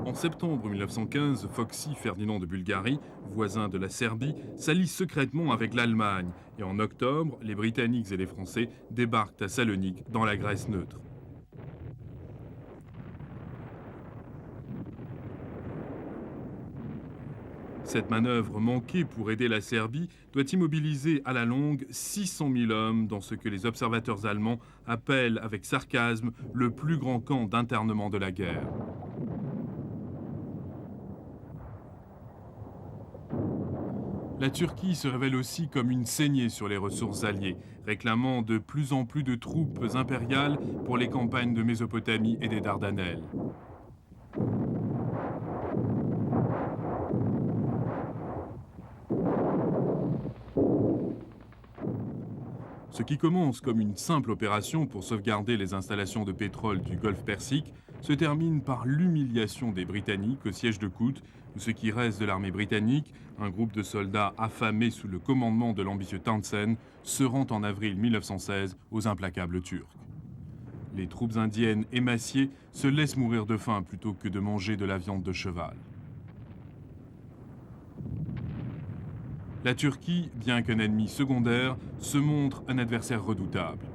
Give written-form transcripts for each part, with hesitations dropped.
En septembre 1915, Foxy Ferdinand de Bulgarie, voisin de la Serbie, s'allie secrètement avec l'Allemagne. Et en octobre, les Britanniques et les Français débarquent à Salonique, dans la Grèce neutre. Cette manœuvre manquée pour aider la Serbie doit immobiliser à la longue 600 000 hommes dans ce que les observateurs allemands appellent avec sarcasme le plus grand camp d'internement de la guerre. La Turquie se révèle aussi comme une saignée sur les ressources alliées, réclamant de plus en plus de troupes impériales pour les campagnes de Mésopotamie et des Dardanelles. Ce qui commence comme une simple opération pour sauvegarder les installations de pétrole du Golfe Persique se termine par l'humiliation des Britanniques au siège de Kout, où ce qui reste de l'armée britannique, un groupe de soldats affamés sous le commandement de l'ambitieux Townshend, se rend en avril 1916 aux implacables Turcs. Les troupes indiennes émaciées se laissent mourir de faim plutôt que de manger de la viande de cheval. La Turquie, bien qu'un ennemi secondaire, se montre un adversaire redoutable.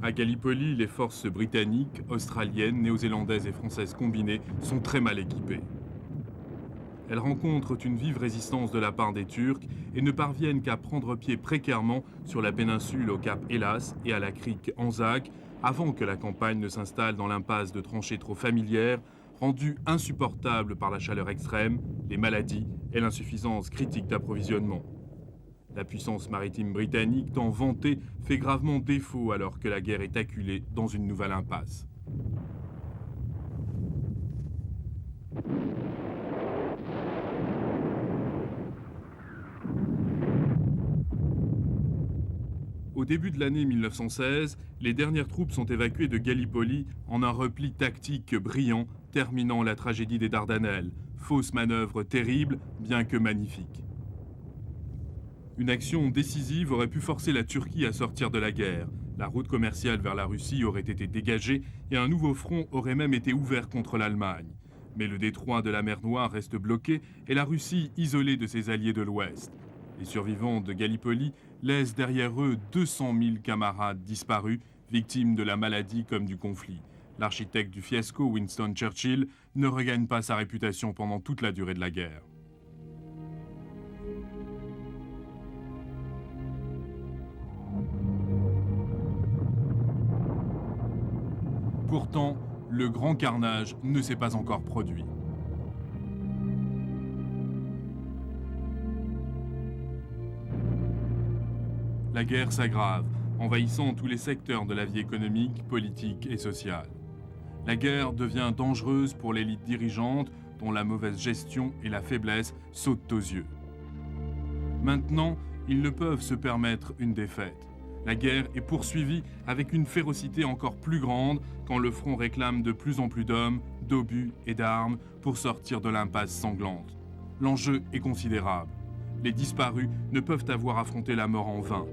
À Gallipoli, les forces britanniques, australiennes, néo-zélandaises et françaises combinées sont très mal équipées. Elles rencontrent une vive résistance de la part des Turcs et ne parviennent qu'à prendre pied précairement sur la péninsule au cap Hélas et à la crique Anzac avant que la campagne ne s'installe dans l'impasse de tranchées trop familières, rendue insupportable par la chaleur extrême, les maladies et l'insuffisance critique d'approvisionnement. La puissance maritime britannique, tant vantée, fait gravement défaut alors que la guerre est acculée dans une nouvelle impasse. Au début de l'année 1916, les dernières troupes sont évacuées de Gallipoli en un repli tactique brillant, terminant la tragédie des Dardanelles. Fausse manœuvre terrible, bien que magnifique. Une action décisive aurait pu forcer la Turquie à sortir de la guerre. La route commerciale vers la Russie aurait été dégagée et un nouveau front aurait même été ouvert contre l'Allemagne. Mais le détroit de la mer Noire reste bloqué et la Russie isolée de ses alliés de l'Ouest. Les survivants de Gallipoli laissent derrière eux 200 000 camarades disparus, victimes de la maladie comme du conflit. L'architecte du fiasco, Winston Churchill, ne regagne pas sa réputation pendant toute la durée de la guerre. Pourtant, le grand carnage ne s'est pas encore produit. La guerre s'aggrave, envahissant tous les secteurs de la vie économique, politique et sociale. La guerre devient dangereuse pour l'élite dirigeante dont la mauvaise gestion et la faiblesse sautent aux yeux. Maintenant, ils ne peuvent se permettre une défaite. La guerre est poursuivie avec une férocité encore plus grande quand le front réclame de plus en plus d'hommes, d'obus et d'armes pour sortir de l'impasse sanglante. L'enjeu est considérable. Les disparus ne peuvent avoir affronté la mort en vain.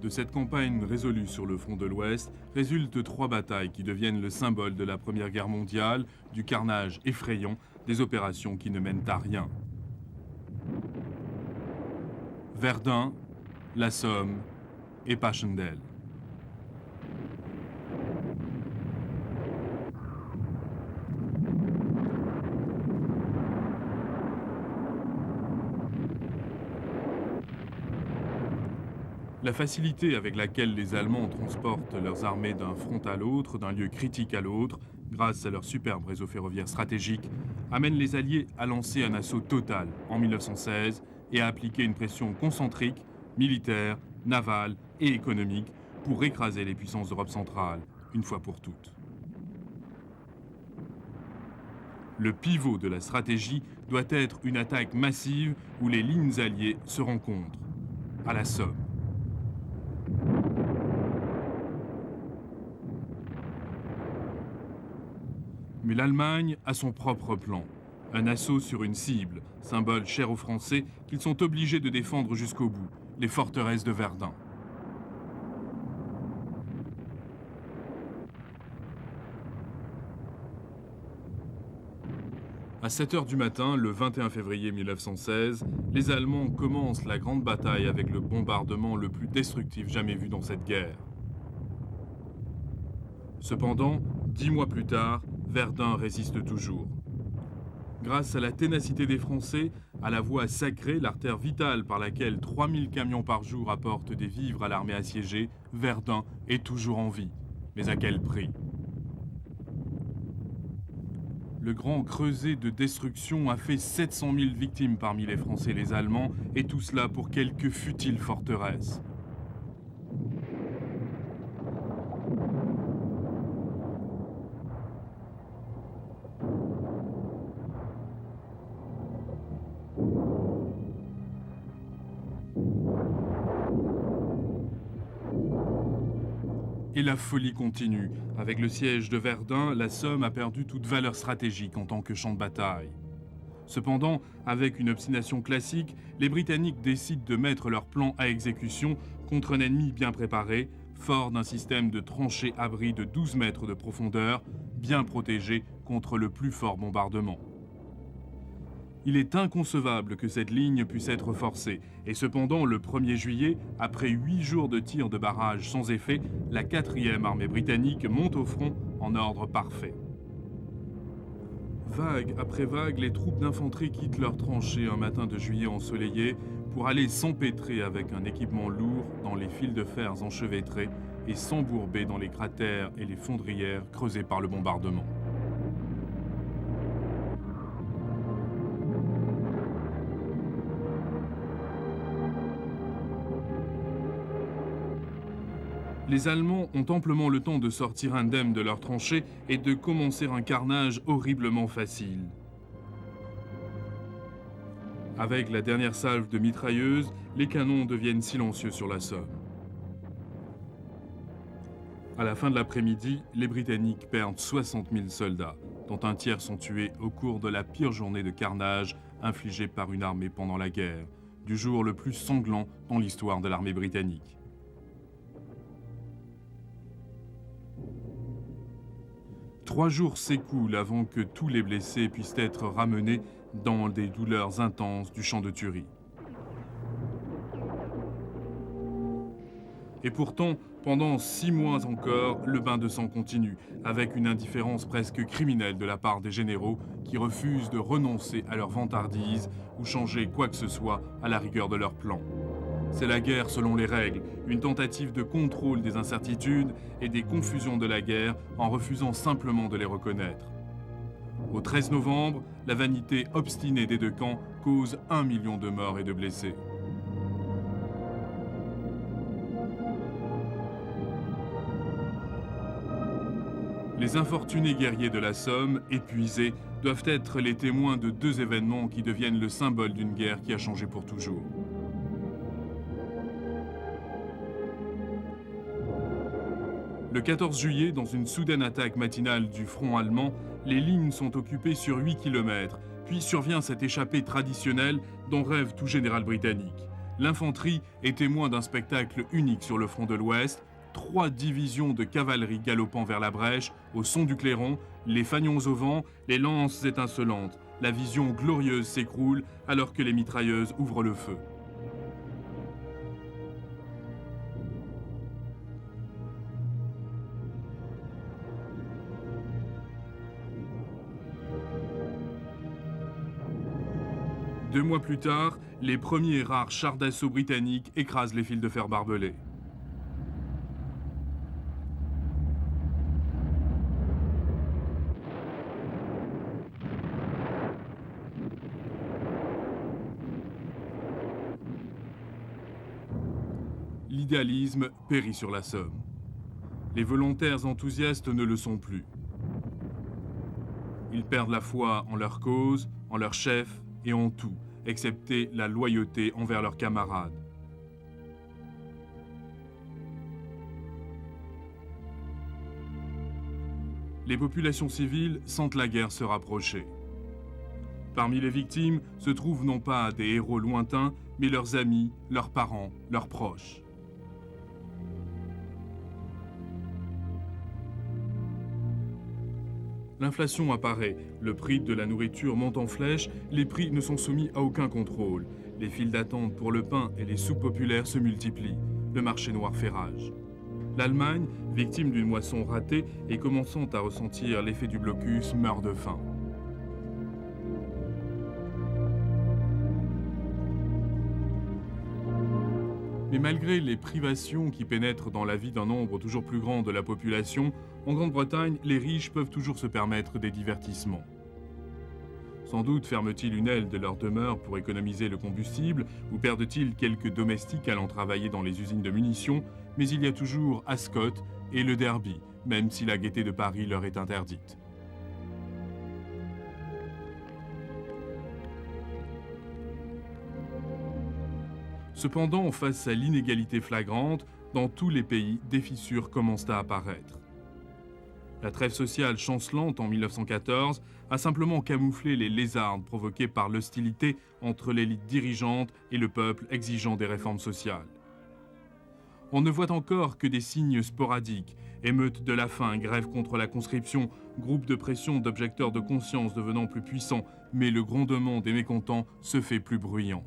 De cette campagne résolue sur le front de l'Ouest résultent 3 batailles qui deviennent le symbole de la Première Guerre mondiale, du carnage effrayant, des opérations qui ne mènent à rien. Verdun, la Somme et Passchendaele. La facilité avec laquelle les Allemands transportent leurs armées d'un front à l'autre, d'un lieu critique à l'autre, grâce à leur superbe réseau ferroviaire stratégique, amène les Alliés à lancer un assaut total en 1916 et à appliquer une pression concentrique, militaire, navale et économique pour écraser les puissances d'Europe centrale, une fois pour toutes. Le pivot de la stratégie doit être une attaque massive où les lignes alliées se rencontrent, à la Somme. Mais l'Allemagne a son propre plan. Un assaut sur une cible, symbole cher aux Français qu'ils sont obligés de défendre jusqu'au bout, les forteresses de Verdun. À 7 h du matin, le 21 février 1916, les Allemands commencent la grande bataille avec le bombardement le plus destructif jamais vu dans cette guerre. Cependant, 10 mois plus tard, Verdun résiste toujours. Grâce à la ténacité des Français, à la voie sacrée, l'artère vitale par laquelle 3000 camions par jour apportent des vivres à l'armée assiégée, Verdun est toujours en vie. Mais à quel prix ? Le grand creuset de destruction a fait 700 000 victimes parmi les Français et les Allemands, et tout cela pour quelques futiles forteresses. Et la folie continue. Avec le siège de Verdun, la Somme a perdu toute valeur stratégique en tant que champ de bataille. Cependant, avec une obstination classique, les Britanniques décident de mettre leur plan à exécution contre un ennemi bien préparé, fort d'un système de tranchées-abris de 12 mètres de profondeur, bien protégé contre le plus fort bombardement. Il est inconcevable que cette ligne puisse être forcée, et cependant, le 1er juillet, après 8 jours de tirs de barrage sans effet, la 4e armée britannique monte au front en ordre parfait. Vague après vague, les troupes d'infanterie quittent leurs tranchées un matin de juillet ensoleillé pour aller s'empêtrer avec un équipement lourd dans les fils de fer enchevêtrés et s'embourber dans les cratères et les fondrières creusées par le bombardement. Les Allemands ont amplement le temps de sortir indemnes de leurs tranchées et de commencer un carnage horriblement facile. Avec la dernière salve de mitrailleuses, les canons deviennent silencieux sur la Somme. À la fin de l'après-midi, les Britanniques perdent 60 000 soldats, dont un tiers sont tués au cours de la pire journée de carnage infligée par une armée pendant la guerre, du jour le plus sanglant dans l'histoire de l'armée britannique. Trois jours s'écoulent avant que tous les blessés puissent être ramenés dans des douleurs intenses du champ de tuerie. Et pourtant, pendant 6 mois encore, le bain de sang continue, avec une indifférence presque criminelle de la part des généraux qui refusent de renoncer à leur vantardise ou changer quoi que ce soit à la rigueur de leur plan. C'est la guerre selon les règles, une tentative de contrôle des incertitudes et des confusions de la guerre en refusant simplement de les reconnaître. Au 13 novembre, la vanité obstinée des deux camps cause 1 million de morts et de blessés. Les infortunés guerriers de la Somme, épuisés, doivent être les témoins de 2 événements qui deviennent le symbole d'une guerre qui a changé pour toujours. Le 14 juillet, dans une soudaine attaque matinale du front allemand, les lignes sont occupées sur 8 km, puis survient cette échappée traditionnelle dont rêve tout général britannique. L'infanterie est témoin d'un spectacle unique sur le front de l'Ouest, 3 divisions de cavalerie galopant vers la brèche, au son du clairon, les fanions au vent, les lances étincelantes. La vision glorieuse s'écroule alors que les mitrailleuses ouvrent le feu. Deux mois plus tard, les premiers et rares chars d'assaut britanniques écrasent les fils de fer barbelés. L'idéalisme périt sur la Somme. Les volontaires enthousiastes ne le sont plus. Ils perdent la foi en leur cause, en leur chef et en tout, excepté la loyauté envers leurs camarades. les populations civiles sentent la guerre se rapprocher. Parmi les victimes se trouvent non pas des héros lointains, mais leurs amis, leurs parents, leurs proches. L'inflation apparaît, le prix de la nourriture monte en flèche, les prix ne sont soumis à aucun contrôle. Les files d'attente pour le pain et les soupes populaires se multiplient. Le marché noir fait rage. L'Allemagne, victime d'une moisson ratée et commençant à ressentir l'effet du blocus, meurt de faim. Mais malgré les privations qui pénètrent dans la vie d'un nombre toujours plus grand de la population, en Grande-Bretagne, les riches peuvent toujours se permettre des divertissements. Sans doute ferment-ils une aile de leur demeure pour économiser le combustible, ou perdent-ils quelques domestiques allant travailler dans les usines de munitions, mais il y a toujours Ascot et le Derby, même si la gaieté de Paris leur est interdite. Cependant, face à l'inégalité flagrante, dans tous les pays, des fissures commencent à apparaître. La trêve sociale chancelante en 1914 a simplement camouflé les lézardes provoquées par l'hostilité entre l'élite dirigeante et le peuple exigeant des réformes sociales. On ne voit encore que des signes sporadiques, émeutes de la faim, grève contre la conscription, groupes de pression d'objecteurs de conscience devenant plus puissants, mais le grondement des mécontents se fait plus bruyant.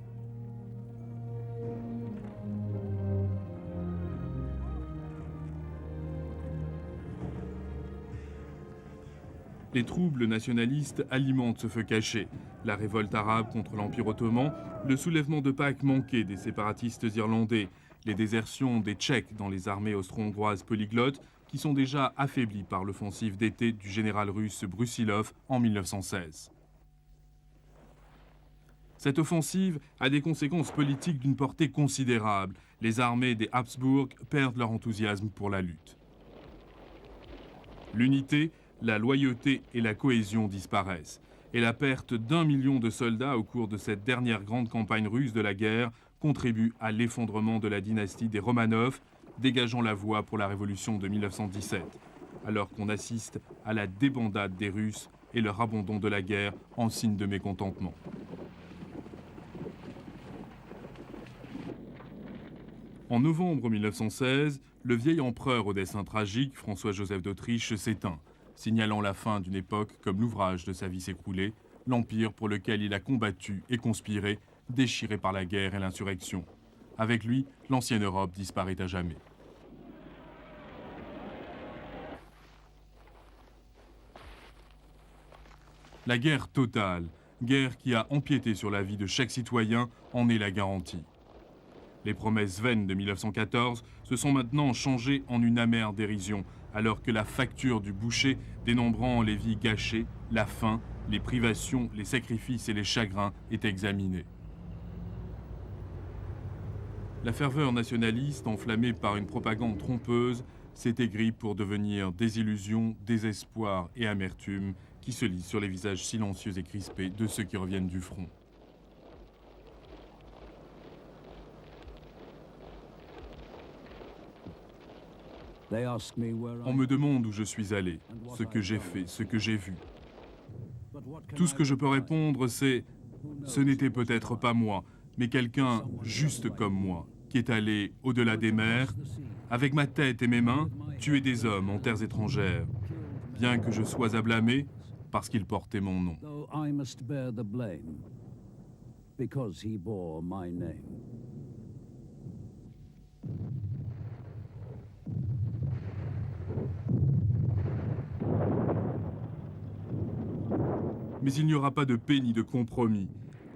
Les troubles nationalistes alimentent ce feu caché. La révolte arabe contre l'Empire ottoman, le soulèvement de Pâques manqué des séparatistes irlandais, les désertions des Tchèques dans les armées austro-hongroises polyglottes qui sont déjà affaiblies par l'offensive d'été du général russe Brusilov en 1916. Cette offensive a des conséquences politiques d'une portée considérable. Les armées des Habsbourg perdent leur enthousiasme pour la lutte. L'unité, la loyauté et la cohésion disparaissent. Et la perte d'1 million de soldats au cours de cette dernière grande campagne russe de la guerre contribue à l'effondrement de la dynastie des Romanov, dégageant la voie pour la révolution de 1917, alors qu'on assiste à la débandade des Russes et leur abandon de la guerre en signe de mécontentement. En novembre 1916, le vieil empereur au destin tragique, François-Joseph d'Autriche, s'éteint, signalant la fin d'une époque comme l'ouvrage de sa vie s'écroulait, l'empire pour lequel il a combattu et conspiré, déchiré par la guerre et l'insurrection. Avec lui, l'ancienne Europe disparaît à jamais. La guerre totale, guerre qui a empiété sur la vie de chaque citoyen, en est la garantie. Les promesses vaines de 1914 se sont maintenant changées en une amère dérision, alors que la facture du boucher, dénombrant les vies gâchées, la faim, les privations, les sacrifices et les chagrins, est examinée. La ferveur nationaliste, enflammée par une propagande trompeuse, s'est aigrie pour devenir désillusion, désespoir et amertume qui se lisent sur les visages silencieux et crispés de ceux qui reviennent du front. On me demande où je suis allé, ce que j'ai fait, ce que j'ai vu. Tout ce que je peux répondre, c'est « ce n'était peut-être pas moi, mais quelqu'un juste comme moi, qui est allé au-delà des mers, avec ma tête et mes mains, tuer des hommes en terres étrangères, bien que je sois à blâmer, parce qu'ils portaient mon nom. » Mais il n'y aura pas de paix ni de compromis.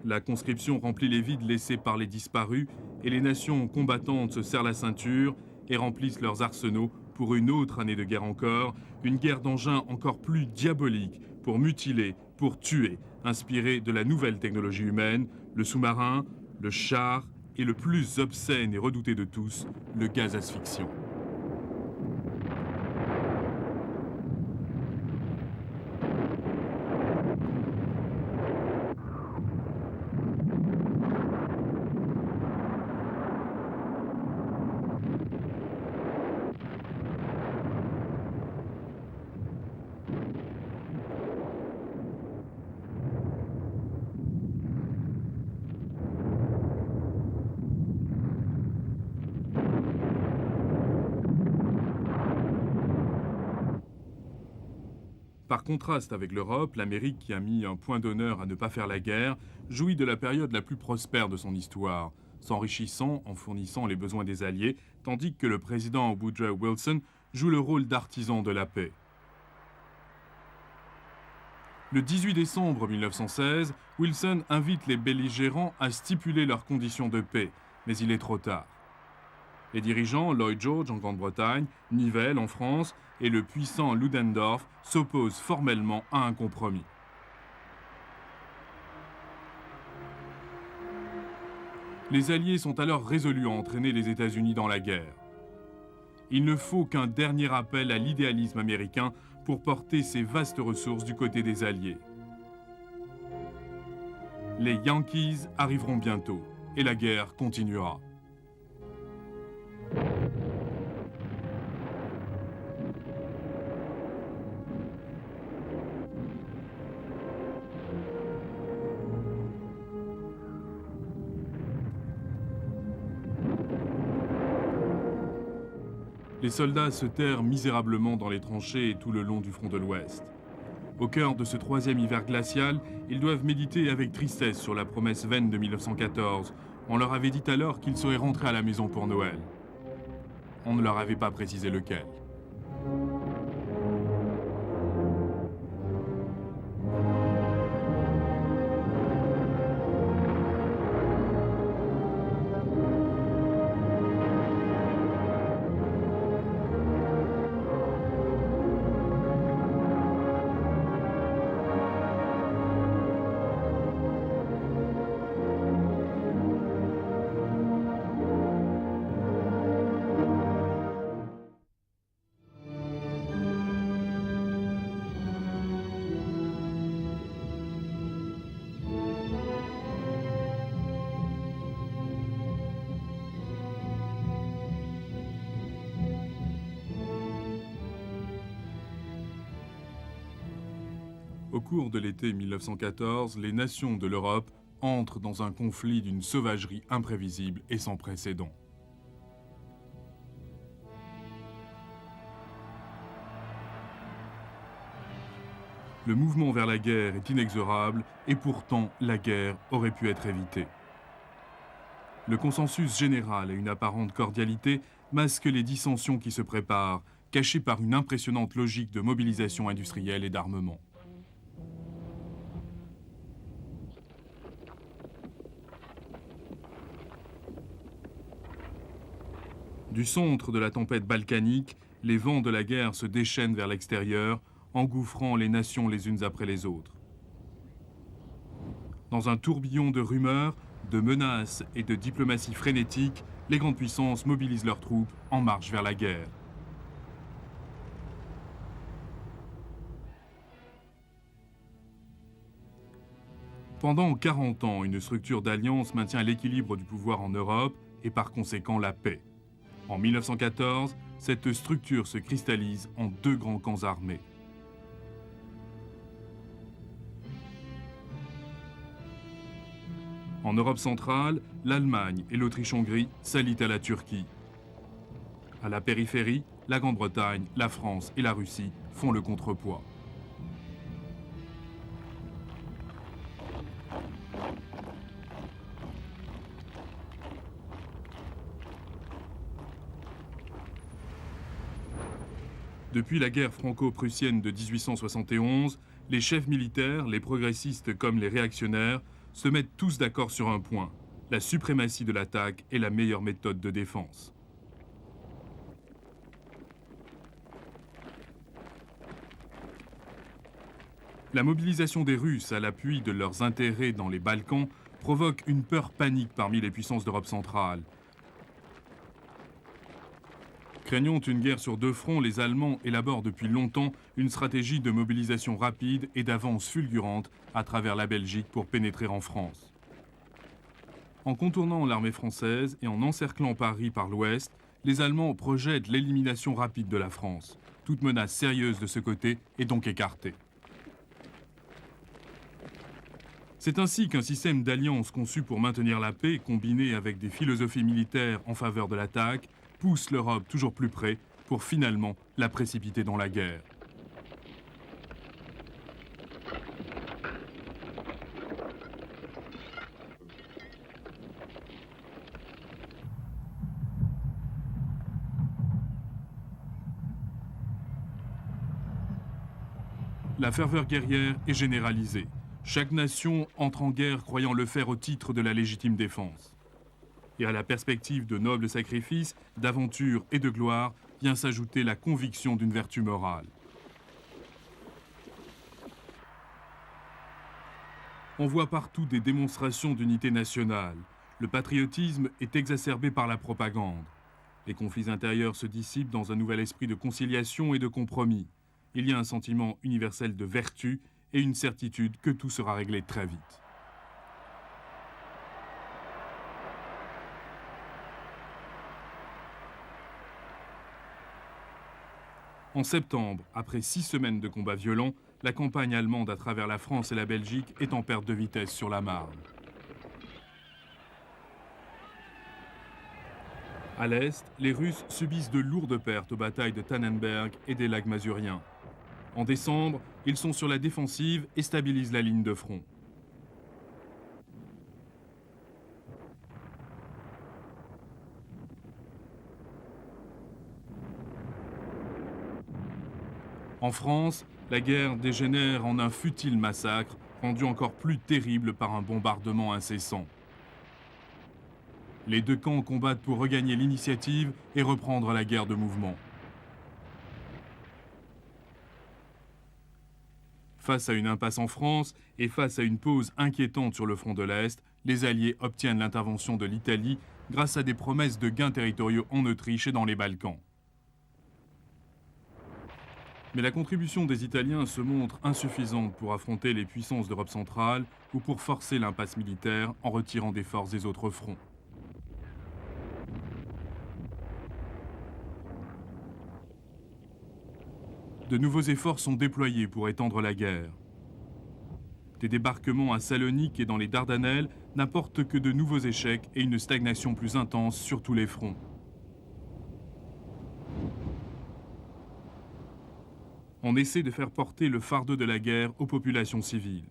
La conscription remplit les vides laissés par les disparus et les nations combattantes se serrent la ceinture et remplissent leurs arsenaux pour une autre année de guerre encore, une guerre d'engins encore plus diabolique pour mutiler, pour tuer, inspirée de la nouvelle technologie humaine, le sous-marin, le char et le plus obscène et redouté de tous, le gaz asphyxiant. Par contraste avec l'Europe, l'Amérique, qui a mis un point d'honneur à ne pas faire la guerre, jouit de la période la plus prospère de son histoire, s'enrichissant en fournissant les besoins des Alliés, tandis que le président Woodrow Wilson joue le rôle d'artisan de la paix. Le 18 décembre 1916, Wilson invite les belligérants à stipuler leurs conditions de paix, mais il est trop tard. Les dirigeants, Lloyd George en Grande-Bretagne, Nivelle en France et le puissant Ludendorff s'opposent formellement à un compromis. Les Alliés sont alors résolus à entraîner les États-Unis dans la guerre. Il ne faut qu'un dernier appel à l'idéalisme américain pour porter ces vastes ressources du côté des Alliés. Les Yankees arriveront bientôt et la guerre continuera. Les soldats se terrent misérablement dans les tranchées et tout le long du front de l'Ouest. Au cœur de ce troisième hiver glacial, ils doivent méditer avec tristesse sur la promesse vaine de 1914. On leur avait dit alors qu'ils seraient rentrés à la maison pour Noël. On ne leur avait pas précisé lequel. Au cours de l'été 1914, les nations de l'Europe entrent dans un conflit d'une sauvagerie imprévisible et sans précédent. Le mouvement vers la guerre est inexorable et pourtant la guerre aurait pu être évitée. Le consensus général et une apparente cordialité masquent les dissensions qui se préparent, cachées par une impressionnante logique de mobilisation industrielle et d'armement. Du centre de la tempête balkanique, les vents de la guerre se déchaînent vers l'extérieur, engouffrant les nations les unes après les autres. Dans un tourbillon de rumeurs, de menaces et de diplomatie frénétique, les grandes puissances mobilisent leurs troupes en marche vers la guerre. Pendant 40 ans, une structure d'alliance maintient l'équilibre du pouvoir en Europe et par conséquent la paix. En 1914, cette structure se cristallise en deux grands camps armés. En Europe centrale, l'Allemagne et l'Autriche-Hongrie s'allient à la Turquie. À la périphérie, la Grande-Bretagne, la France et la Russie font le contrepoids. Depuis la guerre franco-prussienne de 1871, les chefs militaires, les progressistes comme les réactionnaires, se mettent tous d'accord sur un point. La suprématie de l'attaque est la meilleure méthode de défense. La mobilisation des Russes à l'appui de leurs intérêts dans les Balkans provoque une peur panique parmi les puissances d'Europe centrale. Craignant une guerre sur deux fronts, les Allemands élaborent depuis longtemps une stratégie de mobilisation rapide et d'avance fulgurante à travers la Belgique pour pénétrer en France. En contournant l'armée française et en encerclant Paris par l'ouest, les Allemands projettent l'élimination rapide de la France. Toute menace sérieuse de ce côté est donc écartée. C'est ainsi qu'un système d'alliance conçu pour maintenir la paix, combiné avec des philosophies militaires en faveur de l'attaque, pousse l'Europe toujours plus près pour finalement la précipiter dans la guerre. La ferveur guerrière est généralisée. Chaque nation entre en guerre croyant le faire au titre de la légitime défense. Et à la perspective de nobles sacrifices, d'aventures et de gloire, vient s'ajouter la conviction d'une vertu morale. On voit partout des démonstrations d'unité nationale. Le patriotisme est exacerbé par la propagande. Les conflits intérieurs se dissipent dans un nouvel esprit de conciliation et de compromis. Il y a un sentiment universel de vertu et une certitude que tout sera réglé très vite. En septembre, après 6 semaines de combats violents, la campagne allemande à travers la France et la Belgique est en perte de vitesse sur la Marne. À l'est, les Russes subissent de lourdes pertes aux batailles de Tannenberg et des lacs Masuriens. En décembre, ils sont sur la défensive et stabilisent la ligne de front. En France, la guerre dégénère en un futile massacre, rendu encore plus terrible par un bombardement incessant. Les deux camps combattent pour regagner l'initiative et reprendre la guerre de mouvement. Face à une impasse en France et face à une pause inquiétante sur le front de l'Est, les Alliés obtiennent l'intervention de l'Italie grâce à des promesses de gains territoriaux en Autriche et dans les Balkans. Mais la contribution des Italiens se montre insuffisante pour affronter les puissances d'Europe centrale ou pour forcer l'impasse militaire en retirant des forces des autres fronts. De nouveaux efforts sont déployés pour étendre la guerre. Des débarquements à Salonique et dans les Dardanelles n'apportent que de nouveaux échecs et une stagnation plus intense sur tous les fronts. On essaie de faire porter le fardeau de la guerre aux populations civiles.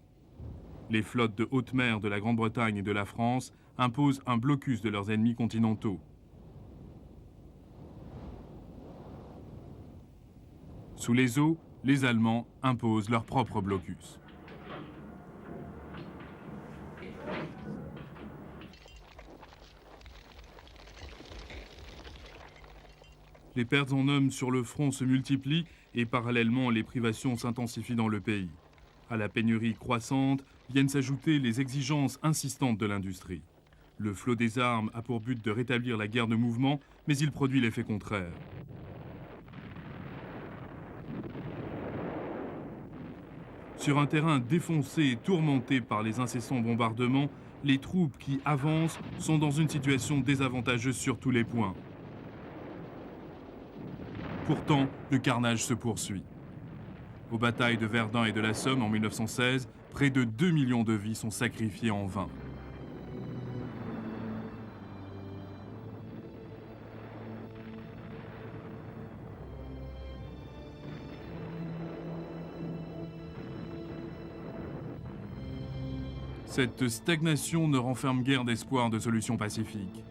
Les flottes de haute mer de la Grande-Bretagne et de la France imposent un blocus de leurs ennemis continentaux. Sous les eaux, les Allemands imposent leur propre blocus. Les pertes en hommes sur le front se multiplient et parallèlement les privations s'intensifient dans le pays. À la pénurie croissante viennent s'ajouter les exigences insistantes de l'industrie. Le flot des armes a pour but de rétablir la guerre de mouvement, mais il produit l'effet contraire. Sur un terrain défoncé et tourmenté par les incessants bombardements, les troupes qui avancent sont dans une situation désavantageuse sur tous les points. Pourtant, le carnage se poursuit. Aux batailles de Verdun et de la Somme en 1916, près de 2 millions de vies sont sacrifiées en vain. Cette stagnation ne renferme guère d'espoir de solution pacifique.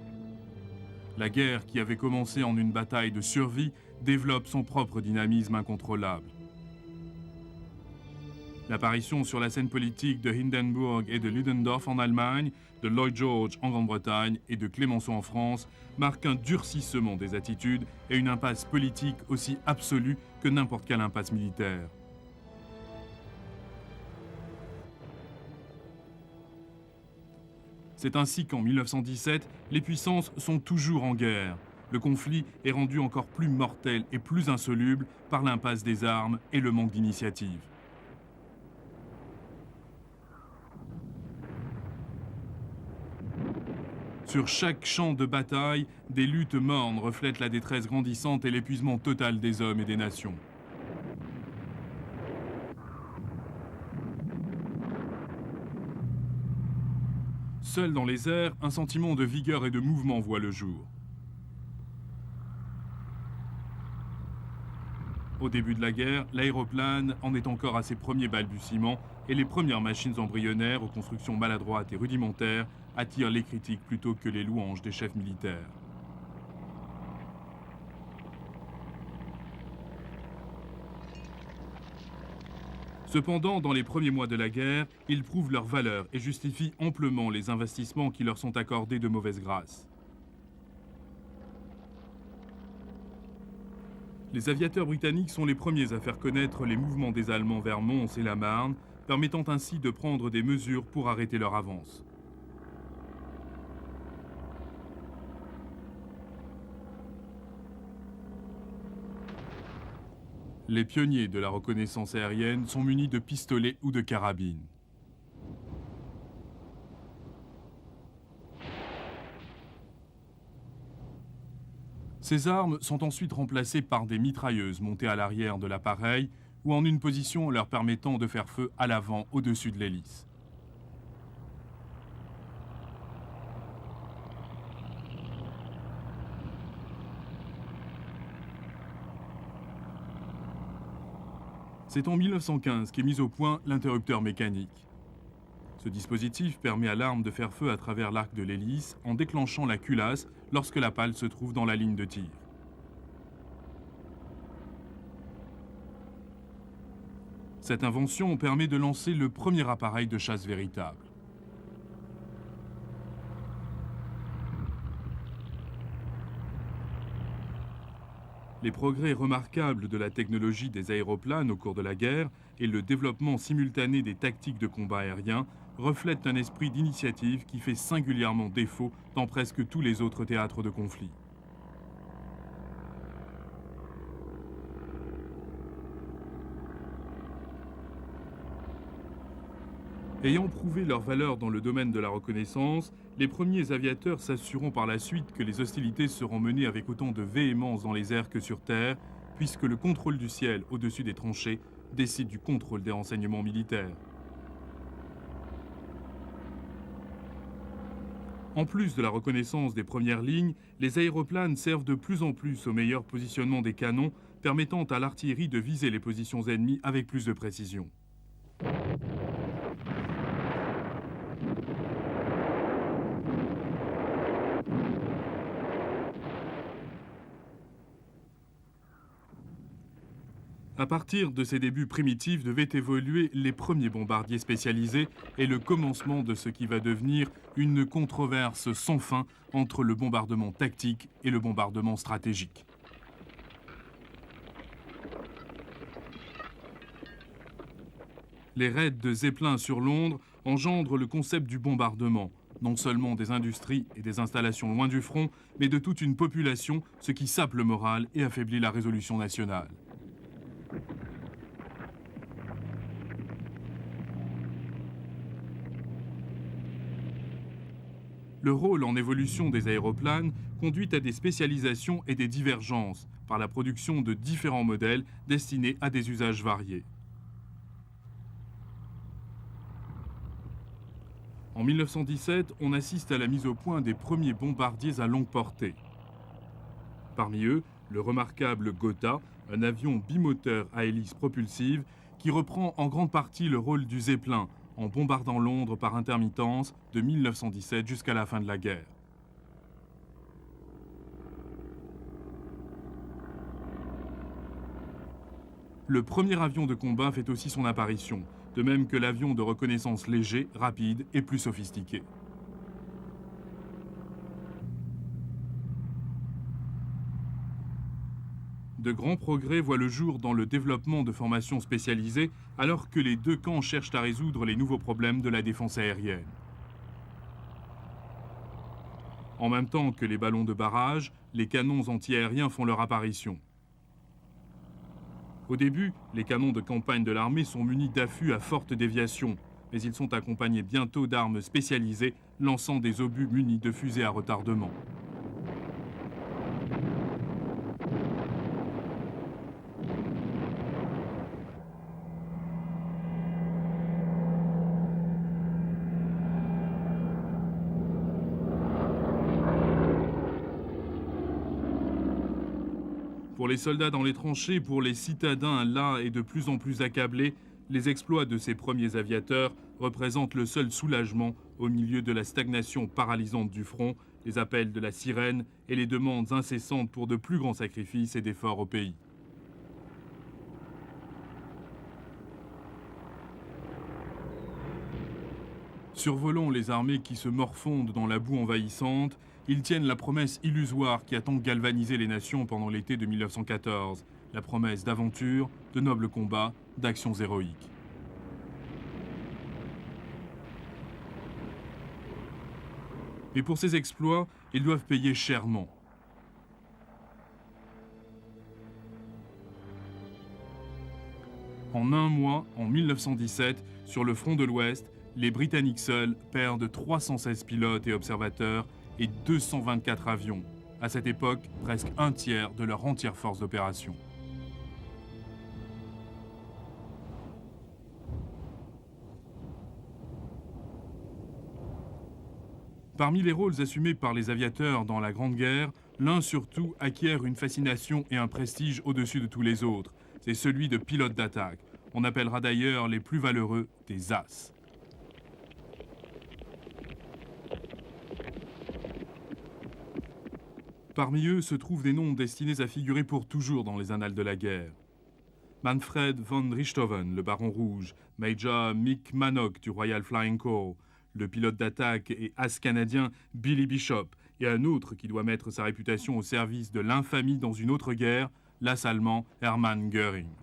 La guerre, qui avait commencé en une bataille de survie, développe son propre dynamisme incontrôlable. L'apparition sur la scène politique de Hindenburg et de Ludendorff en Allemagne, de Lloyd George en Grande-Bretagne et de Clémenceau en France marque un durcissement des attitudes et une impasse politique aussi absolue que n'importe quelle impasse militaire. C'est ainsi qu'en 1917, les puissances sont toujours en guerre. Le conflit est rendu encore plus mortel et plus insoluble par l'impasse des armes et le manque d'initiative. Sur chaque champ de bataille, des luttes mornes reflètent la détresse grandissante et l'épuisement total des hommes et des nations. Seul dans les airs, un sentiment de vigueur et de mouvement voit le jour. Au début de la guerre, l'aéroplane en est encore à ses premiers balbutiements et les premières machines embryonnaires aux constructions maladroites et rudimentaires attirent les critiques plutôt que les louanges des chefs militaires. Cependant, dans les premiers mois de la guerre, ils prouvent leur valeur et justifient amplement les investissements qui leur sont accordés de mauvaise grâce. Les aviateurs britanniques sont les premiers à faire connaître les mouvements des Allemands vers Mons et la Marne, permettant ainsi de prendre des mesures pour arrêter leur avance. Les pionniers de la reconnaissance aérienne sont munis de pistolets ou de carabines. Ces armes sont ensuite remplacées par des mitrailleuses montées à l'arrière de l'appareil ou en une position leur permettant de faire feu à l'avant au-dessus de l'hélice. C'est en 1915 qu'est mis au point l'interrupteur mécanique. Ce dispositif permet à l'arme de faire feu à travers l'arc de l'hélice en déclenchant la culasse lorsque la pale se trouve dans la ligne de tir. Cette invention permet de lancer le premier appareil de chasse véritable. Les progrès remarquables de la technologie des aéroplanes au cours de la guerre et le développement simultané des tactiques de combat aérien reflètent un esprit d'initiative qui fait singulièrement défaut dans presque tous les autres théâtres de conflit. Ayant prouvé leur valeur dans le domaine de la reconnaissance, les premiers aviateurs s'assureront par la suite que les hostilités seront menées avec autant de véhémence dans les airs que sur terre, puisque le contrôle du ciel au-dessus des tranchées décide du contrôle des renseignements militaires. En plus de la reconnaissance des premières lignes, les aéroplanes servent de plus en plus au meilleur positionnement des canons, permettant à l'artillerie de viser les positions ennemies avec plus de précision. À partir de ces débuts primitifs devaient évoluer les premiers bombardiers spécialisés et le commencement de ce qui va devenir une controverse sans fin entre le bombardement tactique et le bombardement stratégique. Les raids de Zeppelin sur Londres engendrent le concept du bombardement, non seulement des industries et des installations loin du front, mais de toute une population, ce qui sape le moral et affaiblit la résolution nationale. Le rôle en évolution des aéroplanes conduit à des spécialisations et des divergences par la production de différents modèles destinés à des usages variés. En 1917, on assiste à la mise au point des premiers bombardiers à longue portée. Parmi eux, le remarquable Gotha, un avion bimoteur à hélice propulsive qui reprend en grande partie le rôle du Zeppelin en bombardant Londres par intermittence de 1917 jusqu'à la fin de la guerre. Le premier avion de combat fait aussi son apparition, de même que l'avion de reconnaissance léger, rapide et plus sophistiqué. De grands progrès voient le jour dans le développement de formations spécialisées, alors que les deux camps cherchent à résoudre les nouveaux problèmes de la défense aérienne. En même temps que les ballons de barrage, les canons antiaériens font leur apparition. Au début, les canons de campagne de l'armée sont munis d'affûts à forte déviation, mais ils sont accompagnés bientôt d'armes spécialisées lançant des obus munis de fusées à retardement. Pour les soldats dans les tranchées, pour les citadins là et de plus en plus accablés, les exploits de ces premiers aviateurs représentent le seul soulagement au milieu de la stagnation paralysante du front, les appels de la sirène et les demandes incessantes pour de plus grands sacrifices et d'efforts au pays. Survolant les armées qui se morfondent dans la boue envahissante, ils tiennent la promesse illusoire qui a tant galvanisé les nations pendant l'été de 1914, la promesse d'aventure, de nobles combats, d'actions héroïques. Mais pour ces exploits, ils doivent payer chèrement. En un mois, en 1917, sur le front de l'Ouest, les Britanniques seuls perdent 316 pilotes et observateurs et 224 avions. À cette époque, presque un tiers de leur entière force d'opération. Parmi les rôles assumés par les aviateurs dans la Grande Guerre, l'un surtout acquiert une fascination et un prestige au-dessus de tous les autres. C'est celui de pilote d'attaque. On appellera d'ailleurs les plus valeureux des As. Parmi eux se trouvent des noms destinés à figurer pour toujours dans les annales de la guerre. Manfred von Richthofen, le Baron Rouge, Major Mick Manock du Royal Flying Corps, le pilote d'attaque et as canadien Billy Bishop, et un autre qui doit mettre sa réputation au service de l'infamie dans une autre guerre, l'as allemand Hermann Göring.